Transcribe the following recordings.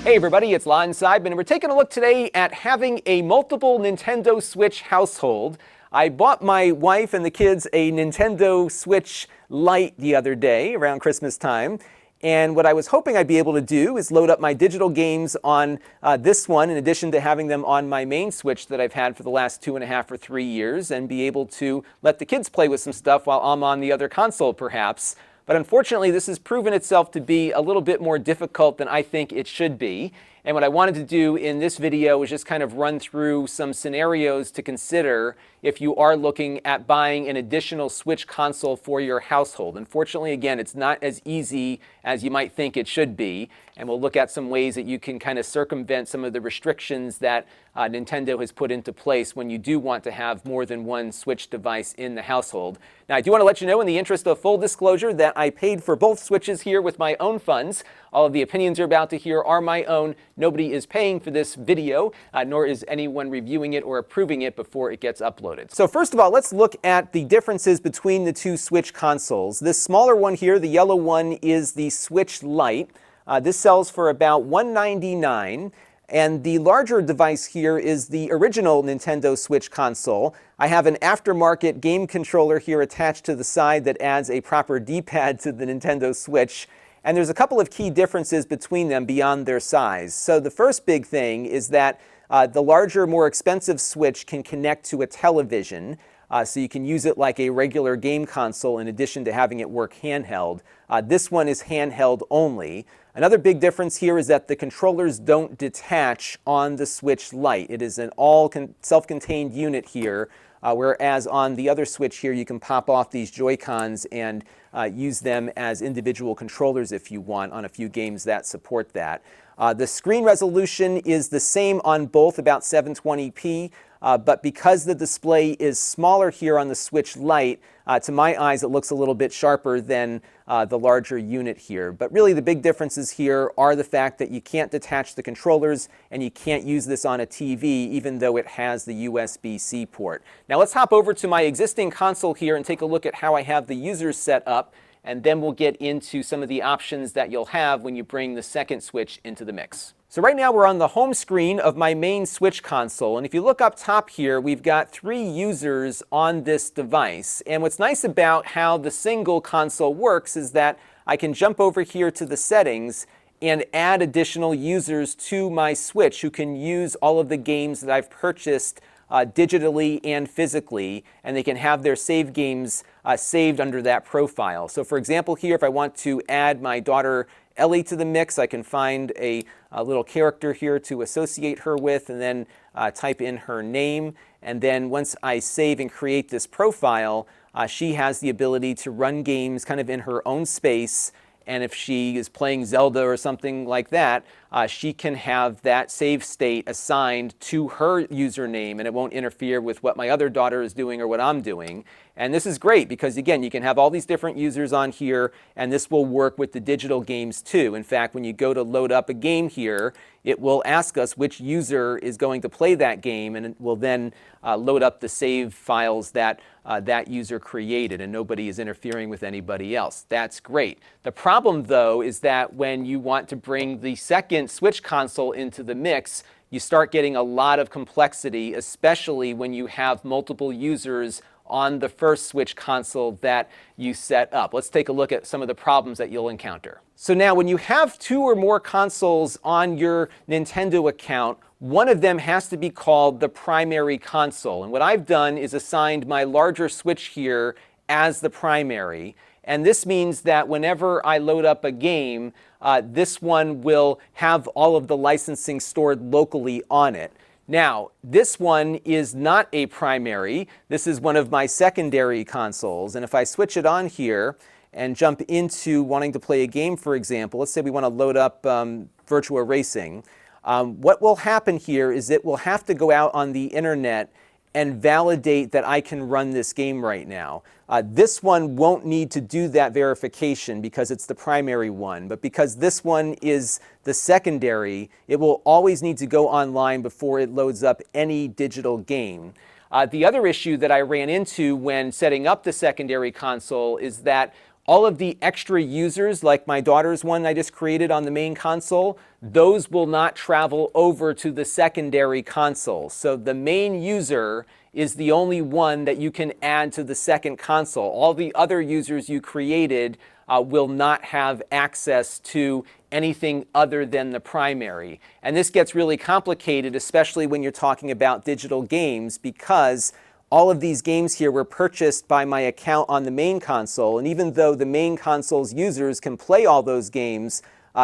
Hey everybody, it's Lon.TV, and we're taking a look today at having a multiple Nintendo Switch household. I bought my wife and the kids a Nintendo Switch Lite the other day around Christmas time. And what I was hoping I'd be able to do is load up my digital games on this one, in addition to having them on my main Switch that I've had for the last 2.5 or 3 years, and be able to let the kids play with some stuff while I'm on the other console, perhaps. But unfortunately, this has proven itself to be a little bit more difficult than I think it should be. And what I wanted to do in this video is just kind of run through some scenarios to consider if you are looking at buying an additional Switch console for your household. Unfortunately, again, it's not as easy as you might think it should be. And we'll look at some ways that you can kind of circumvent some of the restrictions that Nintendo has put into place when you do want to have more than one Switch device in the household. Now, I do want to let you know, in the interest of full disclosure, that I paid for both Switches here with my own funds. All of the opinions you're about to hear are my own. Nobody is paying for this video, nor is anyone reviewing it or approving it before it gets uploaded. So first of all, let's look at the differences between the two Switch consoles. This smaller one here, the yellow one, is the Switch Lite. This sells for about $199. And the larger device here is the original Nintendo Switch console. I have an aftermarket game controller here attached to the side that adds a proper D-pad to the Nintendo Switch. And there's a couple of key differences between them beyond their size. So the first big thing is that the larger, more expensive Switch can connect to a television. So you can use it like a regular game console in addition to having it work handheld. This one is handheld only. Another big difference here is that the controllers don't detach on the Switch Lite. It is an all self-contained unit here, whereas on the other Switch here you can pop off these Joy-Cons and use them as individual controllers if you want on a few games that support that. The screen resolution is the same on both, about 720p. But because the display is smaller here on the Switch Lite, to my eyes it looks a little bit sharper than the larger unit here. But really the big differences here are the fact that you can't detach the controllers and you can't use this on a TV even though it has the USB-C port. Now let's hop over to my existing console here and take a look at how I have the users set up, and then we'll get into some of the options that you'll have when you bring the second Switch into the mix. So right now we're on the home screen of my main Switch console, and if you look up top here, we've got 3 users on this device. And what's nice about how the single console works is that I can jump over here to the settings and add additional users to my Switch who can use all of the games that I've purchased digitally and physically, and they can have their save games saved under that profile. So for example here, if I want to add my daughter Ellie to the mix, I can find a little character here to associate her with, and then type in her name. And then once I save and create this profile, she has the ability to run games kind of in her own space. And if she is playing Zelda or something like that, she can have that save state assigned to her username, and it won't interfere with what my other daughter is doing or what I'm doing. And this is great because, again, you can have all these different users on here, and this will work with the digital games too. In fact, when you go to load up a game here, it will ask us which user is going to play that game, and it will then load up the save files that that user created, and nobody is interfering with anybody else. That's great. The problem, though, is that when you want to bring the second Switch console into the mix, you start getting a lot of complexity, especially when you have multiple users on the first Switch console that you set up. Let's take a look at some of the problems that you'll encounter. So now when you have 2 or more consoles on your Nintendo account, one of them has to be called the primary console. And what I've done is assigned my larger Switch here as the primary. And this means that whenever I load up a game, this one will have all of the licensing stored locally on it. Now, this one is not a primary. This is one of my secondary consoles. And if I switch it on here and jump into wanting to play a game, for example, let's say we want to load up Virtua Racing. What will happen here is it will have to go out on the internet and validate that I can run this game right now. This one won't need to do that verification because it's the primary one, but because this one is the secondary, it will always need to go online before it loads up any digital game. The other issue that I ran into when setting up the secondary console is that All of the extra users, like my daughter's one I just created on the main console, those will not travel over to the secondary console. So the main user is the only one that you can add to the second console. All the other users you created will not have access to anything other than the primary. And this gets really complicated, especially when you're talking about digital games, because all of these games here were purchased by my account on the main console, and even though the main console's users can play all those games,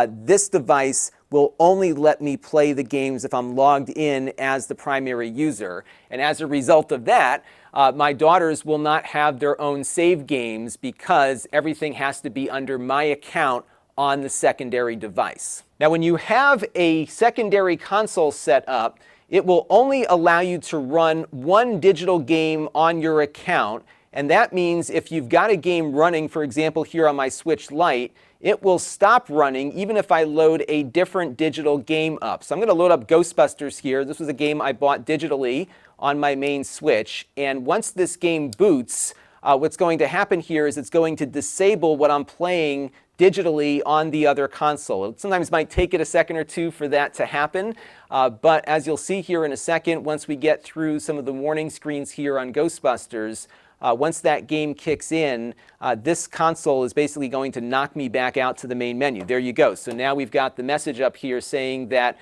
this device will only let me play the games if I'm logged in as the primary user. And as a result of that, my daughters will not have their own save games because everything has to be under my account on the secondary device. Now, when you have a secondary console set up, it will only allow you to run one digital game on your account, and that means if you've got a game running, for example, here on my Switch Lite, it will stop running even if I load a different digital game up. So I'm going to load up Ghostbusters here. This was a game I bought digitally on my main Switch, and once this game boots, what's going to happen here is it's going to disable what I'm playing digitally on the other console. It sometimes might take it a second or two for that to happen, but as you'll see here in a second, once we get through some of the warning screens here on Ghostbusters, once that game kicks in, this console is basically going to knock me back out to the main menu. There you go. So now we've got the message up here saying that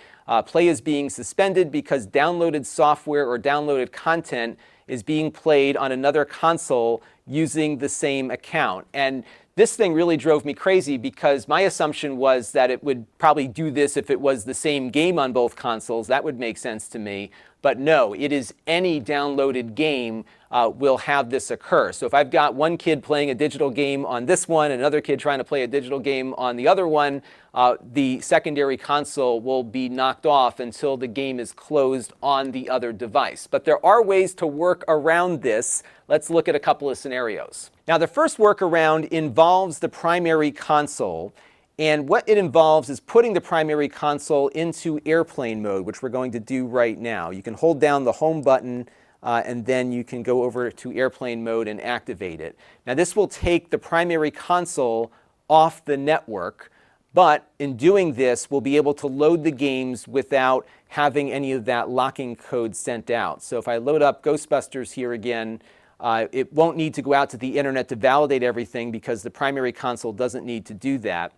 play is being suspended because downloaded software or downloaded content is being played on another console using the same account. And this thing really drove me crazy because my assumption was that it would probably do this if it was the same game on both consoles. That would make sense to me. But no, it is any downloaded game will have this occur. So if I've got one kid playing a digital game on this one, and another kid trying to play a digital game on the other one, the secondary console will be knocked off until the game is closed on the other device. But there are ways to work around this. Let's look at a couple of scenarios. Now, the first workaround involves the primary console. And what it involves is putting the primary console into airplane mode, which we're going to do right now. You can hold down the home button and then you can go over to airplane mode and activate it. Now, this will take the primary console off the network, but in doing this, we'll be able to load the games without having any of that locking code sent out. So if I load up Ghostbusters here again, it won't need to go out to the internet to validate everything because the primary console doesn't need to do that.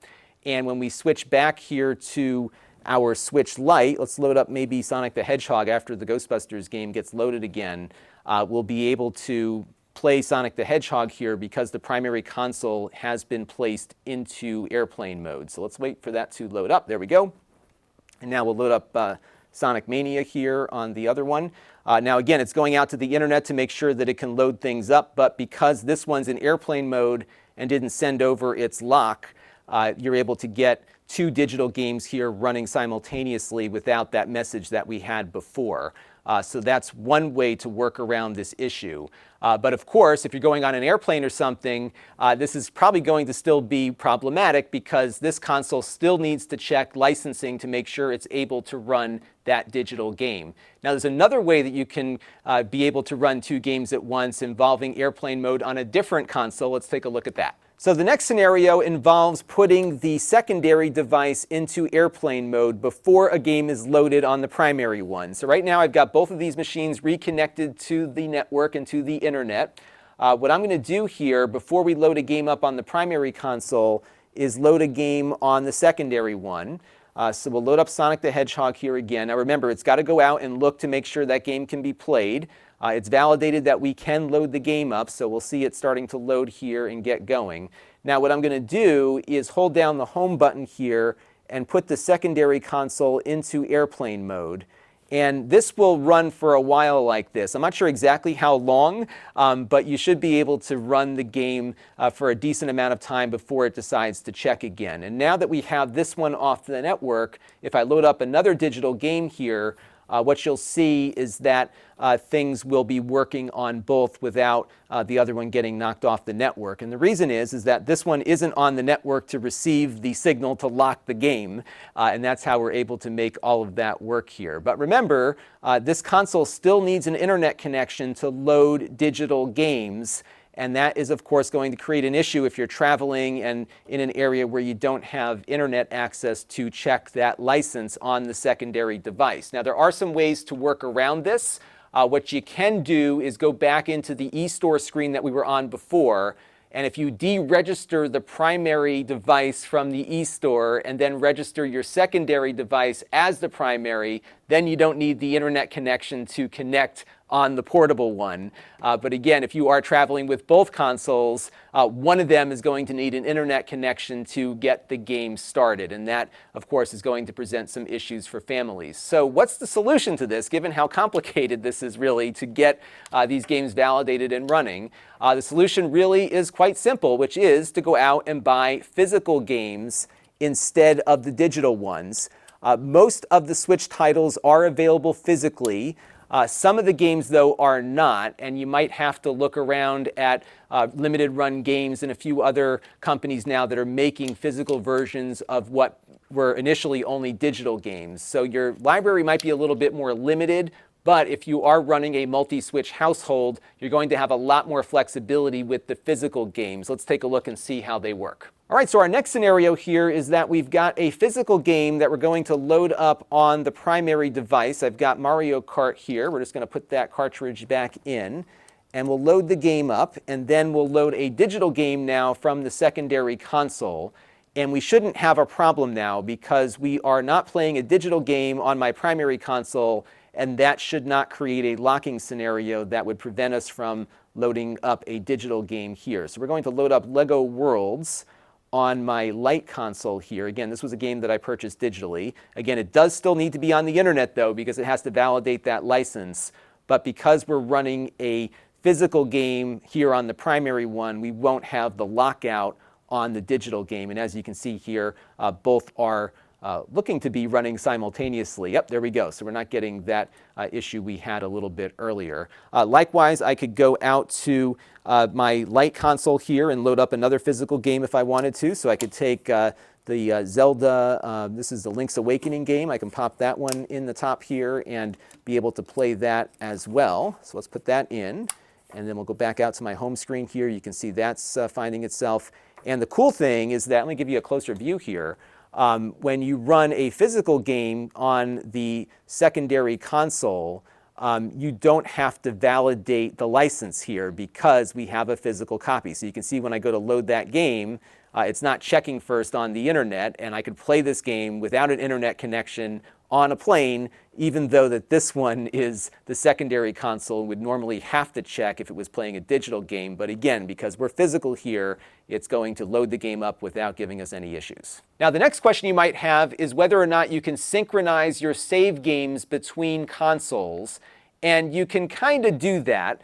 And when we switch back here to our Switch Lite, let's load up maybe Sonic the Hedgehog after the Ghostbusters game gets loaded again. We'll be able to play Sonic the Hedgehog here because the primary console has been placed into airplane mode. So let's wait for that to load up. There we go. And now we'll load up Sonic Mania here on the other one. Now again, it's going out to the internet to make sure that it can load things up, but because this one's in airplane mode and didn't send over its lock, you're able to get two digital games here running simultaneously without that message that we had before. So that's one way to work around this issue. But of course, if you're going on an airplane or something, this is probably going to still be problematic because this console still needs to check licensing to make sure it's able to run that digital game. Now, there's another way that you can be able to run two games at once involving airplane mode on a different console. Let's take a look at that. So the next scenario involves putting the secondary device into airplane mode before a game is loaded on the primary one. So right now I've got both of these machines reconnected to the network and to the internet. What I'm going to do here before we load a game up on the primary console is load a game on the secondary one. So we'll load up Sonic the Hedgehog here again. Now remember, it's got to go out and look to make sure that game can be played. It's validated that we can load the game up, so we'll see it starting to load here and get going. Now what I'm going to do is hold down the home button here and put the secondary console into airplane mode. And this will run for a while like this. I'm not sure exactly how long, but you should be able to run the game for a decent amount of time before it decides to check again. And now that we have this one off the network, if I load up another digital game here, what you'll see is that things will be working on both without the other one getting knocked off the network. And the reason is that this one isn't on the network to receive the signal to lock the game, and that's how we're able to make all of that work here. But remember, this console still needs an internet connection to load digital games. And that is, of course, going to create an issue if you're traveling and in an area where you don't have internet access to check that license on the secondary device. Now, there are some ways to work around this. What you can do is go back into the eStore screen that we were on before, and if you deregister the primary device from the eStore and then register your secondary device as the primary, then you don't need the internet connection to connect on the portable one. But again, if you are traveling with both consoles, one of them is going to need an internet connection to get the game started. And that, of course, is going to present some issues for families. So what's the solution to this, given how complicated this is really to get these games validated and running? The solution really is quite simple, which is to go out and buy physical games instead of the digital ones. Most of the Switch titles are available physically. Some of the games, though, are not, and you might have to look around at limited run games and a few other companies now that are making physical versions of what were initially only digital games. So your library might be a little bit more limited, but if you are running a multi-Switch household, you're going to have a lot more flexibility with the physical games. Let's take a look and see how they work. All right, so our next scenario here is that we've got a physical game that we're going to load up on the primary device. I've got Mario Kart here. We're just going to put that cartridge back in, and we'll load the game up, and then we'll load a digital game now from the secondary console. And we shouldn't have a problem now because we are not playing a digital game on my primary console, and that should not create a locking scenario that would prevent us from loading up a digital game here. So we're going to load up Lego Worlds on my Lite console here. Again, this was a game that I purchased digitally. Again, it does still need to be on the internet though, because it has to validate that license. But because we're running a physical game here on the primary one, we won't have the lockout on the digital game. And as you can see here, both are looking to be running simultaneously. Yep, there we go. So we're not getting that issue we had a little bit earlier. Likewise, I could go out to my Lite console here and load up another physical game if I wanted to. So I could take the Zelda, this is the Link's Awakening game. I can pop that one in the top here and be able to play that as well. So let's put that in. And then we'll go back out to my home screen here. You can see that's finding itself. And the cool thing is that, let me give you a closer view here. When you run a physical game on the secondary console, you don't have to validate the license here because we have a physical copy. So you can see when I go to load that game, it's not checking first on the internet, and I could play this game without an internet connection on a plane, even though that this one is the secondary console and would normally have to check if it was playing a digital game. But again, because we're physical here, it's going to load the game up without giving us any issues. Now, the next question you might have is whether or not you can synchronize your save games between consoles, and you can kind of do that.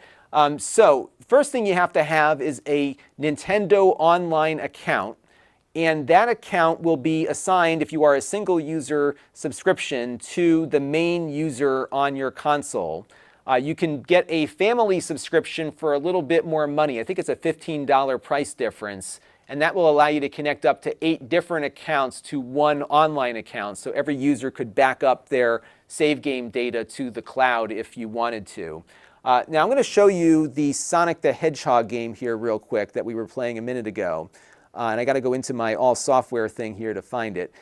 So first thing you have to have is a Nintendo Online account. And that account will be assigned, if you are a single user subscription, to the main user on your console. You can get a family subscription for a little bit more money. I think it's a $15 price difference. And that will allow you to connect up to 8 different accounts to one online account. So every user could back up their save game data to the cloud if you wanted to. Now I'm going to show you the Sonic the Hedgehog game here real quick that we were playing a minute ago. And I got to go into my all software thing here to find it,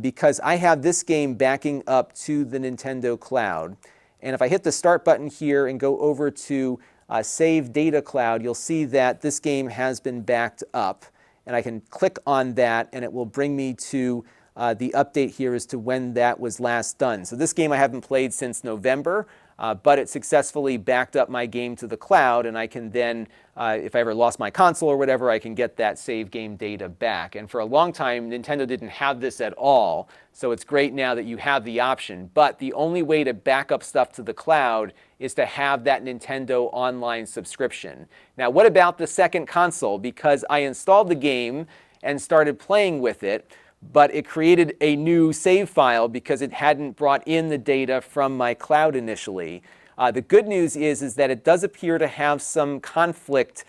because I have this game backing up to the Nintendo cloud. And if I hit the start button here and go over to Save Data Cloud, you'll see that this game has been backed up. And I can click on that and it will bring me to the update here as to when that was last done. So this game I haven't played since November. But it successfully backed up my game to the cloud, and I can then, if I ever lost my console or whatever, I can get that save game data back. And for a long time, Nintendo didn't have this at all, so it's great now that you have the option. But the only way to back up stuff to the cloud is to have that Nintendo Online subscription. Now, what about the second console? Because I installed the game and started playing with it, but it created a new save file because it hadn't brought in the data from my cloud initially. The good news is that it does appear to have some conflict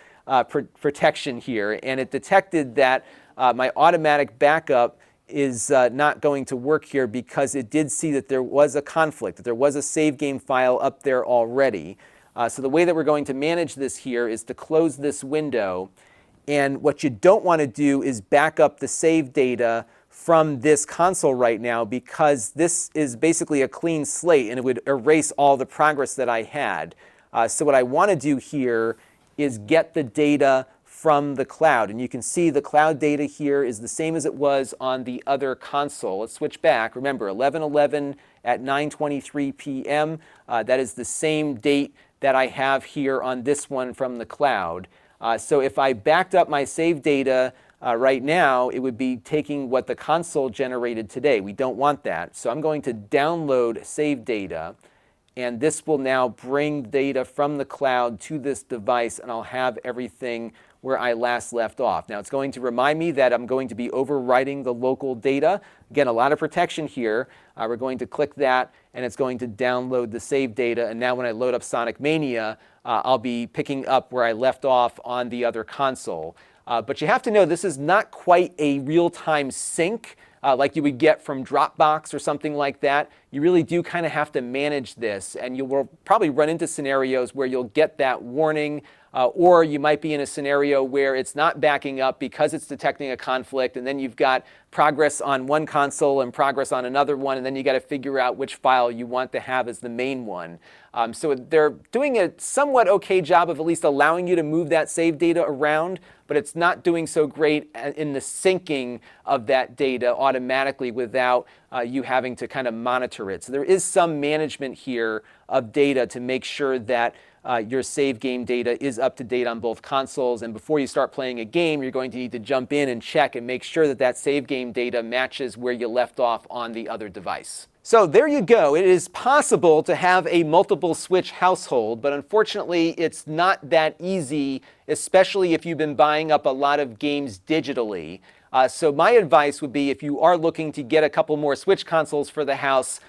protection here, and it detected that my automatic backup is not going to work here because it did see that there was a conflict, that there was a save game file up there already. So the way that we're going to manage this here is to close this window. And what you don't want to do is back up the save data from this console right now, because this is basically a clean slate and it would erase all the progress that I had. So what I want to do here is get the data from the cloud. And you can see the cloud data here is the same as it was on the other console. Let's switch back. Remember, 11/11 at 9:23 p.m. That is the same date that I have here on this one from the cloud. So if I backed up my save data right now, it would be taking what the console generated today. We don't want that. So I'm going to download save data, and this will now bring data from the cloud to this device, and I'll have everything where I last left off. Now it's going to remind me that I'm going to be overwriting the local data. Again, a lot of protection here. We're going to click that, and it's going to download the save data. And now when I load up Sonic Mania, I'll be picking up where I left off on the other console. But you have to know this is not quite a real-time sync like you would get from Dropbox or something like that. You really do kind of have to manage this, and you will probably run into scenarios where you'll get that warning, or you might be in a scenario where it's not backing up because it's detecting a conflict, and then you've got progress on one console and progress on another one, and then you got to figure out which file you want to have as the main one. So they're doing a somewhat okay job of at least allowing you to move that save data around, but it's not doing so great in the syncing of that data automatically without you having to kind of monitor it. So there is some management here of data to make sure that your save game data is up to date on both consoles. And before you start playing a game, you're going to need to jump in and check and make sure that that save game data matches where you left off on the other device. So there you go. It is possible to have a multiple switch household, but unfortunately it's not that easy, especially if you've been buying up a lot of games digitally. So my advice would be, if you are looking to get a couple more Switch consoles for the house,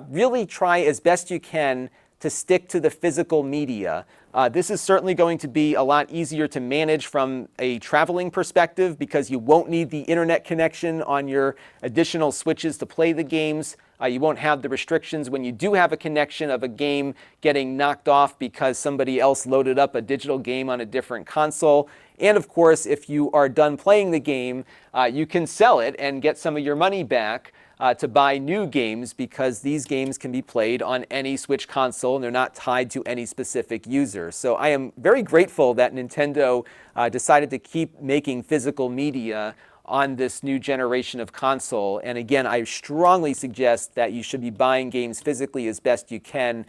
really try as best you can to stick to the physical media. This is certainly going to be a lot easier to manage from a traveling perspective, because you won't need the internet connection on your additional Switches to play the games. You won't have the restrictions when you do have a connection of a game getting knocked off because somebody else loaded up a digital game on a different console. And of course, if you are done playing the game, you can sell it and get some of your money back to buy new games, because these games can be played on any Switch console and they're not tied to any specific user. So I am very grateful that Nintendo decided to keep making physical media on this new generation of console. And again, I strongly suggest that you should be buying games physically as best you can,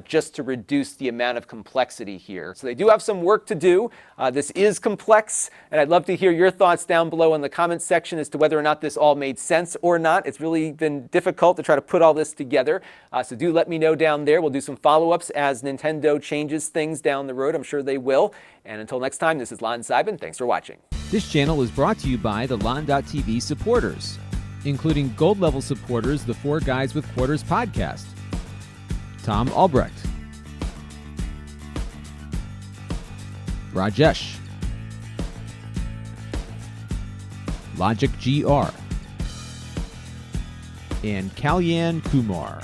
just to reduce the amount of complexity here. So they do have some work to do. This is complex, and I'd love to hear your thoughts down below in the comments section as to whether or not this all made sense or not. It's really been difficult to try to put all this together. So do let me know down there. We'll do some follow-ups as Nintendo changes things down the road. I'm sure they will. And until next time, this is Lon.TV. Thanks for watching. This channel is brought to you by the Lon.TV supporters, including gold level supporters, the Four Guys with Quarters podcast, Tom Albrecht, Rajesh, Logic GR, and Kalyan Kumar.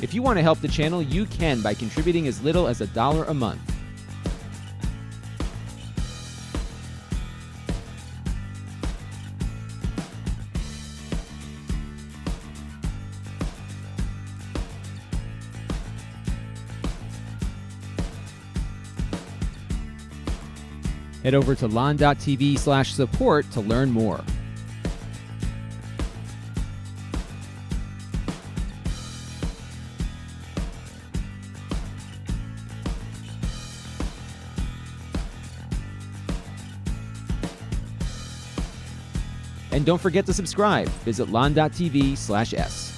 If you want to help the channel, you can by contributing as little as $1 a month. Head over to Lon.TV/support to learn more. And don't forget to subscribe. Visit Lon.TV/s.